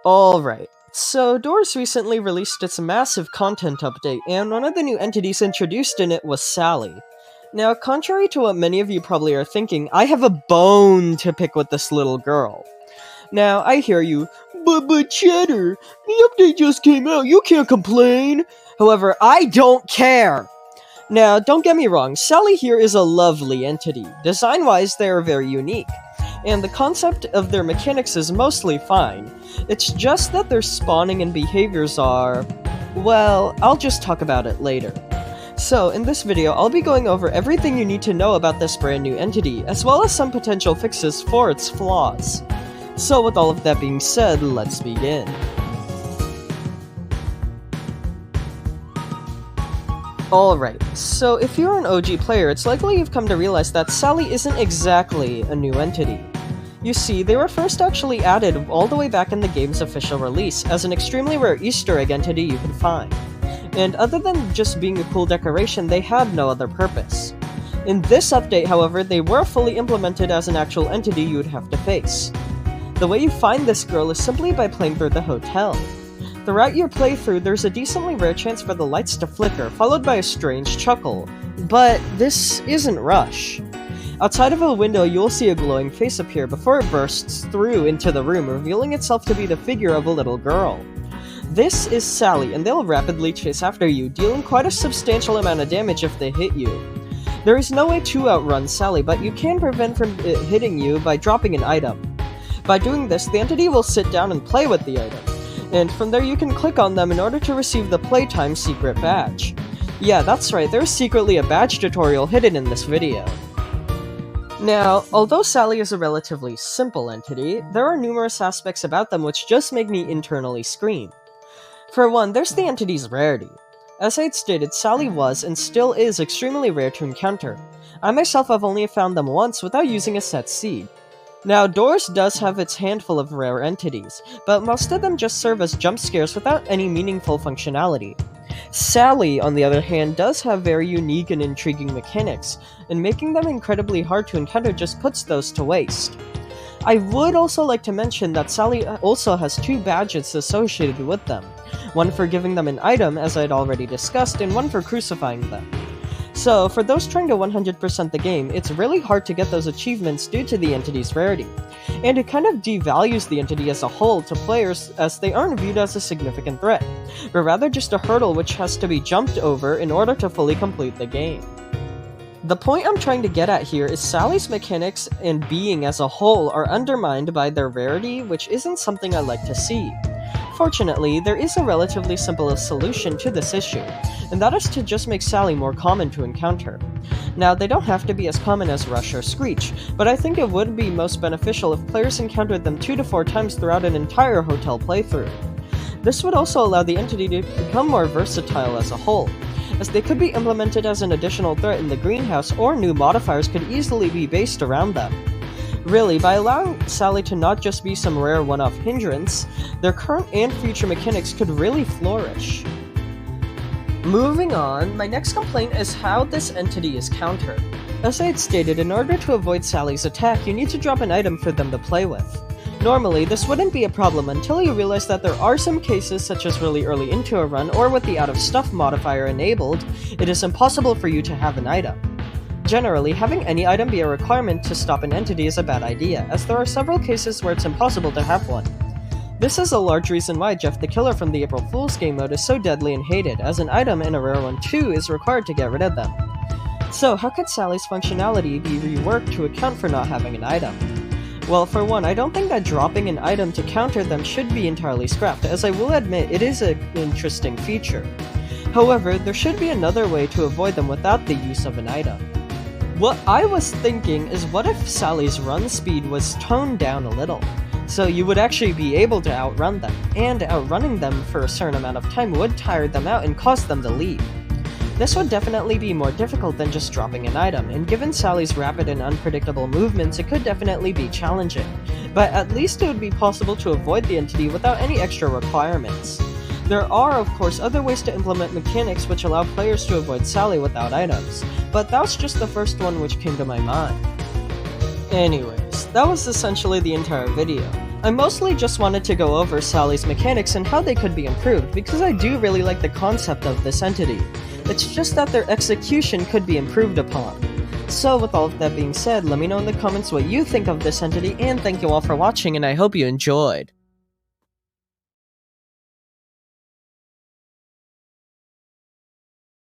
Alright, so Doors recently released its massive content update, and one of the new entities introduced in it was Sally. Now, contrary to what many of you probably are thinking, I have a bone to pick with this little girl. Now, I hear you, but Cheddar, the update just came out, you can't complain! However, I don't care! Now, don't get me wrong, Sally here is a lovely entity. Design-wise, they are very unique, and the concept of their mechanics is mostly fine. It's just that their spawning and behaviors are... well, I'll just talk about it later. So, in this video, I'll be going over everything you need to know about this brand new entity, as well as some potential fixes for its flaws. So with all of that being said, let's begin. Alright, so if you're an OG player, it's likely you've come to realize that Sally isn't exactly a new entity. You see, they were first actually added all the way back in the game's official release as an extremely rare Easter egg entity you can find. And other than just being a cool decoration, they had no other purpose. In this update, however, they were fully implemented as an actual entity you would have to face. The way you find this girl is simply by playing through the hotel. Throughout your playthrough, there's a decently rare chance for the lights to flicker, followed by a strange chuckle. But this isn't Rush. Outside of a window, you'll see a glowing face appear before it bursts through into the room, revealing itself to be the figure of a little girl. This is Sally, and they'll rapidly chase after you, dealing quite a substantial amount of damage if they hit you. There is no way to outrun Sally, but you can prevent from it hitting you by dropping an item. By doing this, the entity will sit down and play with the item, and from there you can click on them in order to receive the Playtime secret badge. Yeah, that's right, there's secretly a badge tutorial hidden in this video. Now, although Sally is a relatively simple entity, there are numerous aspects about them which just make me internally scream. For one, there's the entity's rarity. As I had stated, Sally was, and still is, extremely rare to encounter. I myself have only found them once without using a set seed. Now, Doors does have its handful of rare entities, but most of them just serve as jump scares without any meaningful functionality. Sally, on the other hand, does have very unique and intriguing mechanics, and making them incredibly hard to encounter just puts those to waste. I would also like to mention that Sally also has two badges associated with them, one for giving them an item, as I had already discussed, and one for crucifying them. So, for those trying to 100% the game, it's really hard to get those achievements due to the entity's rarity, and it kind of devalues the entity as a whole to players as they aren't viewed as a significant threat, but rather just a hurdle which has to be jumped over in order to fully complete the game. The point I'm trying to get at here is Sally's mechanics and being as a whole are undermined by their rarity, which isn't something I like to see. Fortunately, there is a relatively simple solution to this issue, and that is to just make Sally more common to encounter. Now, they don't have to be as common as Rush or Screech, but I think it would be most beneficial if players encountered them 2 to 4 times throughout an entire hotel playthrough. This would also allow the entity to become more versatile as a whole, as they could be implemented as an additional threat in the greenhouse, or new modifiers could easily be based around them. Really, by allowing Sally to not just be some rare one-off hindrance, their current and future mechanics could really flourish. Moving on, my next complaint is how this entity is countered. As I had stated, in order to avoid Sally's attack, you need to drop an item for them to play with. Normally, this wouldn't be a problem until you realize that there are some cases, such as really early into a run, or with the out of stuff modifier enabled, it is impossible for you to have an item. Generally, having any item be a requirement to stop an entity is a bad idea, as there are several cases where it's impossible to have one. This is a large reason why Jeff the Killer from the April Fool's game mode is so deadly and hated, as an item, and a rare one too, is required to get rid of them. So, how could Sally's functionality be reworked to account for not having an item? Well, for one, I don't think that dropping an item to counter them should be entirely scrapped, as I will admit it is an interesting feature. However, there should be another way to avoid them without the use of an item. What I was thinking is, what if Sally's run speed was toned down a little, so you would actually be able to outrun them, and outrunning them for a certain amount of time would tire them out and cause them to leave. This would definitely be more difficult than just dropping an item, and given Sally's rapid and unpredictable movements, it could definitely be challenging, but at least it would be possible to avoid the entity without any extra requirements. There are, of course, other ways to implement mechanics which allow players to avoid Sally without items, but that was just the first one which came to my mind. Anyways, that was essentially the entire video. I mostly just wanted to go over Sally's mechanics and how they could be improved, because I do really like the concept of this entity. It's just that their execution could be improved upon. So with all of that being said, let me know in the comments what you think of this entity, and thank you all for watching, and I hope you enjoyed.